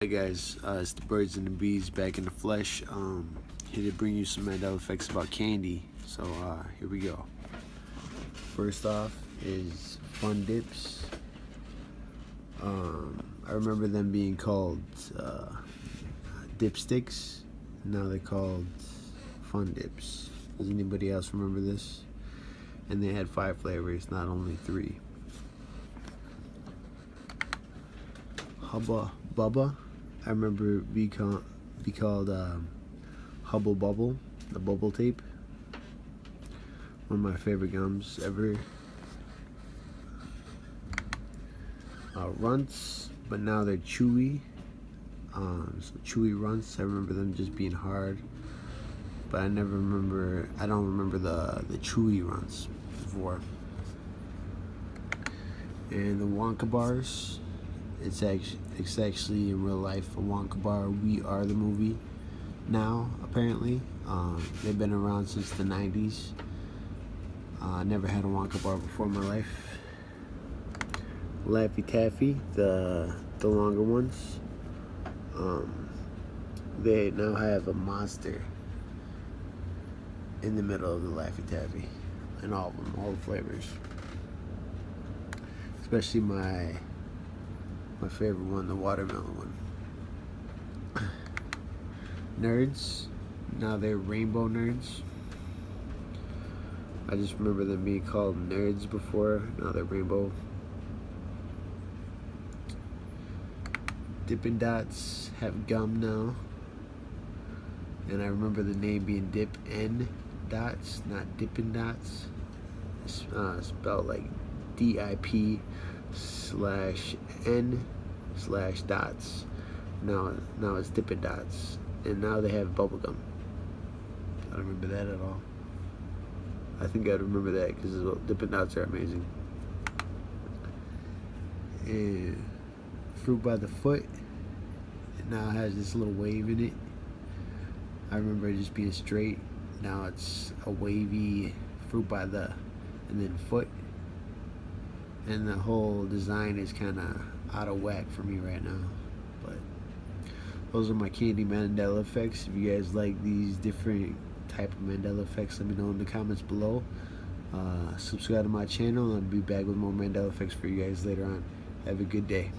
Hey guys, it's the birds and the bees back in the flesh. Here to bring you some Mandela facts about candy. So here we go. First off is fun dips. I remember them being called dipsticks. Now they're called fun dips. Does anybody else remember this? And they had 5 flavors, not only 3. Hubba Bubba. I remember it be called Hubble Bubble, the bubble tape. One of my favorite gums ever. Runts, but now they're chewy. So chewy runts. I remember them just being hard, but I don't remember the chewy runts before. And the Wonka bars. It's actually in real life a Wonka bar. We Are the movie now, apparently. They've been around since the 90s. I never had a Wonka bar before in my life. Laffy Taffy, the longer ones. They now have a monster in the middle of the Laffy Taffy, and all of them, all the flavors. Especially my favorite one, the watermelon one. Nerds, now they're rainbow nerds. I just remember them being called nerds before, now they're rainbow. Dippin' Dots have gum now, and I remember the name being Dip N Dots, not Dippin' Dots. It's spelled like DIP/N/dots. Now it's Dippin' Dots, and now they have bubblegum. I don't remember that at all. I think I'd remember that because Dippin' Dots are amazing. And Fruit by the Foot, it now has this little wave in it. I remember it just being straight. Now it's a wavy fruit by the and then foot, and the whole design is kind of out of whack for me right now. But those are my candy Mandela effects. If you guys like these different type of Mandela effects, let me know in the comments below. Subscribe to my channel, and I'll be back with more Mandela effects for you guys later on. Have a good day.